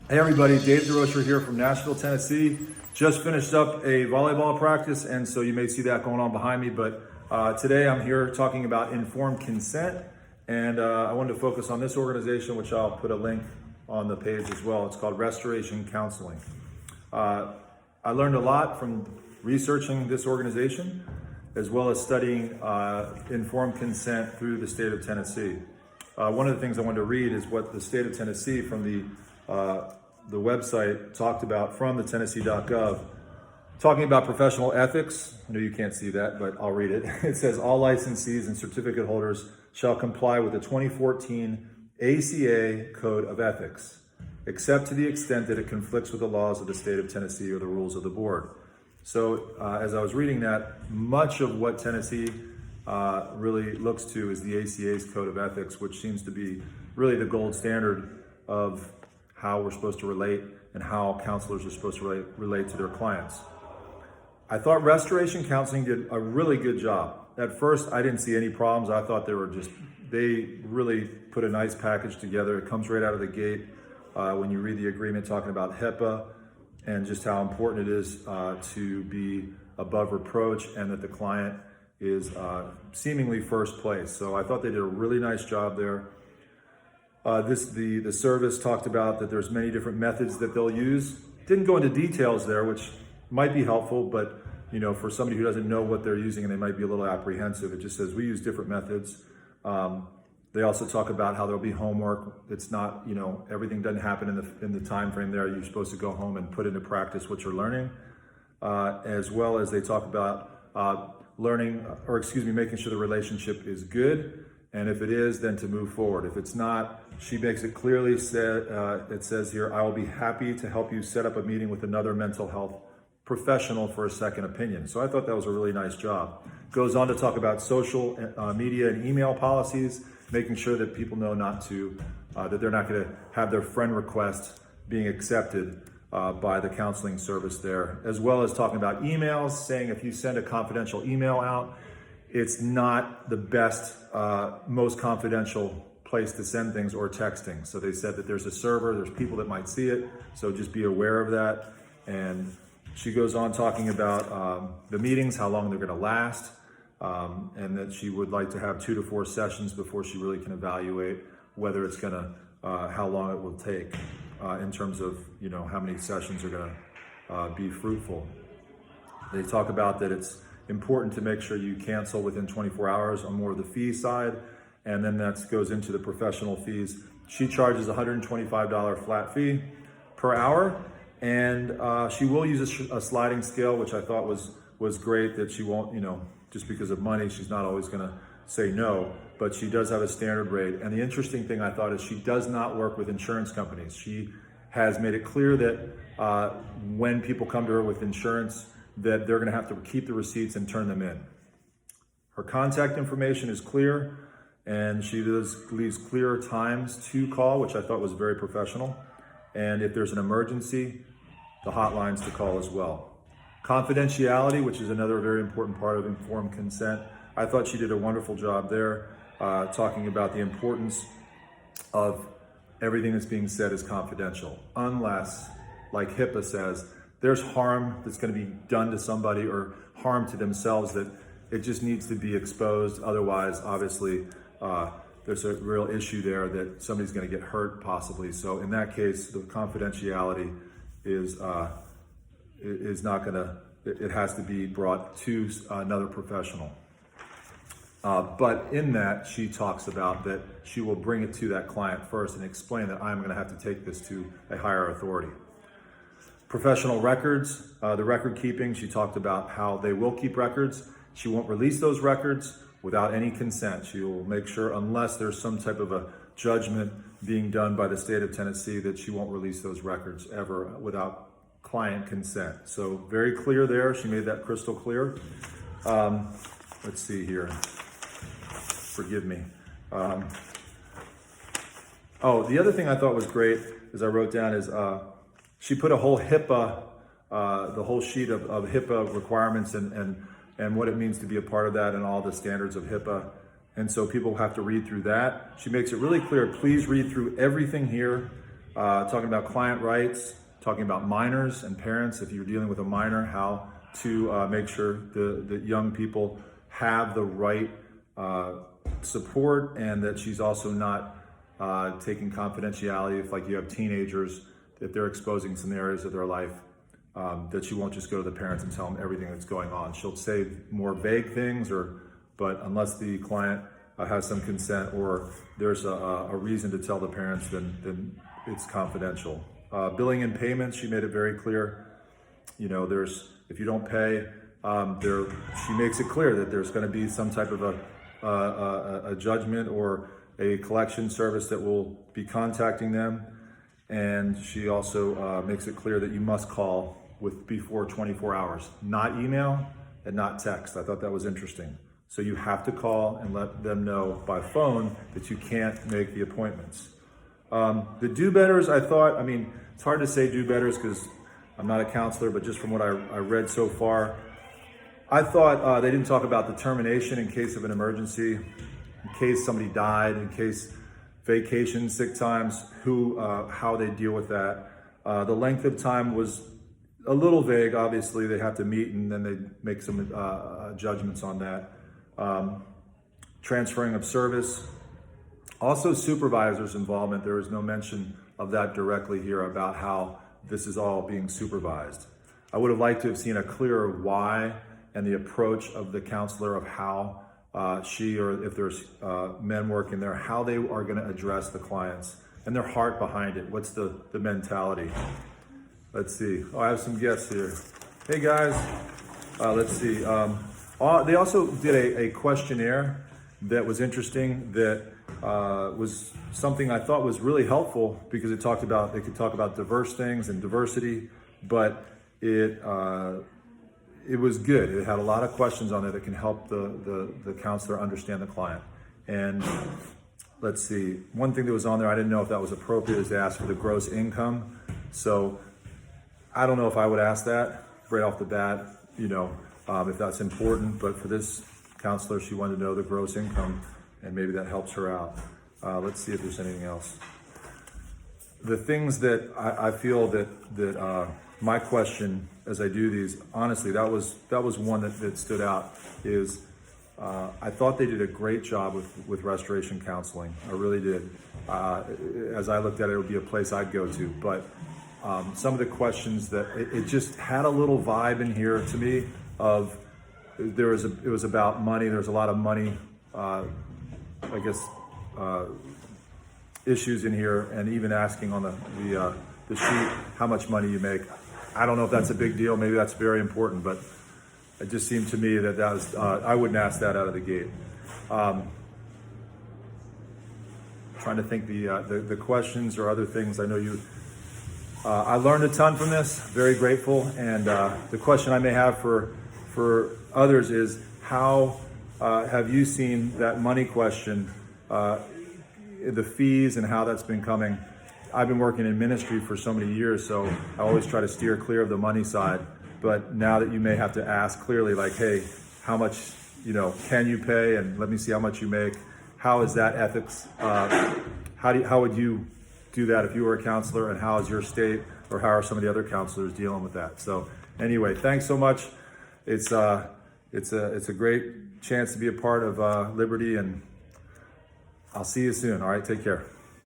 Hey everybody, Dave DeRocher here from Nashville, Tennessee. Just finished up a volleyball practice, and so you may see that going on behind me, but today I'm here talking about informed consent, and I wanted to focus on this organization, which I'll put a link on the page as well. It's called Restoration Counseling. I learned a lot from researching this organization, as well as studying informed consent through the state of Tennessee. One of the things I wanted to read is what the state of Tennessee from the website talked about from the Tennessee.gov, talking about professional ethics. I know you can't see that, but I'll read it. It says, all licensees and certificate holders shall comply with the 2014 ACA Code of Ethics, except to the extent that it conflicts with the laws of the state of Tennessee or the rules of the board. So as I was reading that, much of what Tennessee really looks to is the ACA's Code of Ethics, which seems to be really the gold standard of how we're supposed to relate and how counselors are supposed to relate to their clients. I thought Restoration Counseling did a really good job. At first, I didn't see any problems. I thought they really put a nice package together. It comes right out of the gate when you read the agreement talking about HIPAA and just how important it is to be above reproach and that the client is seemingly first place. So I thought they did a really nice job there. The service talked about that there's many different methods that they'll use. Didn't go into details there, which might be helpful, but for somebody who doesn't know what they're using and they might be a little apprehensive, it just says we use different methods. They also talk about how there'll be homework. It's not, everything doesn't happen in the time frame there. You're supposed to go home and put into practice what you're learning, as well as they talk about making sure the relationship is good. And if it is, then to move forward. If it's not, she makes it clearly it says here, I will be happy to help you set up a meeting with another mental health professional for a second opinion. So I thought that was a really nice job. Goes on to talk about social media and email policies, making sure that people know that they're not gonna have their friend requests being accepted by the counseling service there, as well as talking about emails, saying if you send a confidential email out, it's not the best, most confidential place to send things or texting. So they said that there's a server, there's people that might see it, so just be aware of that. And she goes on talking about the meetings, how long they're gonna last, and that she would like to have 2 to 4 sessions before she really can evaluate whether it's gonna, how long it will take in terms of, how many sessions are gonna be fruitful. They talk about that it's important to make sure you cancel within 24 hours on more of the fee side, and then that goes into the professional fees. She charges $125 flat fee per hour, and she will use a sliding scale, which I thought was great, that she won't, just because of money, she's not always gonna say no, but she does have a standard rate. And the interesting thing I thought is she does not work with insurance companies. She has made it clear that when people come to her with insurance, that they're gonna have to keep the receipts and turn them in. Her contact information is clear, and she leaves clear times to call, which I thought was very professional. And if there's an emergency, the hotlines to call as well. Confidentiality, which is another very important part of informed consent. I thought she did a wonderful job there, talking about the importance of everything that's being said is confidential, unless, like HIPAA says, there's harm that's going to be done to somebody or harm to themselves that it just needs to be exposed. Otherwise, obviously, there's a real issue there that somebody's going to get hurt possibly. So in that case, the confidentiality is not going to, it has to be brought to another professional. But in that, she talks about that she will bring it to that client first and explain that I'm going to have to take this to a higher authority. Professional records, the record keeping, she talked about how they will keep records. She won't release those records without any consent. She will make sure, unless there's some type of a judgment being done by the state of Tennessee, that she won't release those records ever without client consent. So very clear there. She made that crystal clear. Let's see here. Forgive me. The other thing I thought was great, as I wrote down, is she put a whole HIPAA, the whole sheet of HIPAA requirements and what it means to be a part of that and all the standards of HIPAA. And so people have to read through that. She makes it really clear, please read through everything here. talking about client rights, talking about minors and parents. If you're dealing with a minor, how to make sure the young people have the right support, and that she's also not taking confidentiality. If like you have teenagers, if they're exposing some areas of their life, that she won't just go to the parents and tell them everything that's going on. She'll say more vague things, but unless the client has some consent or there's a reason to tell the parents, then it's confidential. Billing and payments, she made it very clear. You know, if you don't pay, she makes it clear that there's going to be some type of a judgment or a collection service that will be contacting them. And she also makes it clear that you must call before 24 hours, not email and not text. I thought that was interesting. So you have to call and let them know by phone that you can't make the appointments. The do-betters, I mean, it's hard to say do-betters because I'm not a counselor, but just from what I read so far, I thought they didn't talk about the termination in case of an emergency, in case somebody died, in case vacation, sick times, how they deal with that. The length of time was a little vague. Obviously, they have to meet and then they make some judgments on that. Transferring of service. Also, supervisors' involvement. There is no mention of that directly here about how this is all being supervised. I would have liked to have seen a clearer why and the approach of the counselor of how she, or if there's men working there, how they are going to address the clients and their heart behind it. What's the mentality? Let's see. Oh, I have some guests here. Hey guys. Let's see. They also did a questionnaire that was interesting, that was something I thought was really helpful because they could talk about diverse things and diversity, but it was good. It had a lot of questions on there that can help the counselor understand the client. And let's see, one thing that was on there, I didn't know if that was appropriate, is to ask for the gross income. So I don't know if I would ask that right off the bat, if that's important, but for this counselor, she wanted to know the gross income, and maybe that helps her out. Let's see if there's anything else. The things that I feel that my question as I do these, honestly, that was one that stood out, is I thought they did a great job with restoration counseling. I really did. As I looked at it, it would be a place I'd go to, but some of the questions that it just had a little vibe in here to me of it was about money. There's a lot of money, issues in here, and even asking on the sheet how much money you make. I don't know if that's a big deal. Maybe that's very important, but it just seemed to me that was I wouldn't ask that out of the gate. Trying to think the questions or other things. I know you. I learned a ton from this. Very grateful. And the question I may have for others is, how have you seen that money question, the fees and how that's been coming? I've been working in ministry for so many years, so I always try to steer clear of the money side. But now that you may have to ask clearly, like, hey, how much, can you pay? And let me see how much you make. How is that ethics? How would you do that if you were a counselor, and how is your state, or how are some of the other counselors dealing with that? So anyway, thanks so much. It's a great chance to be a part of Liberty, and I'll see you soon. All right, take care.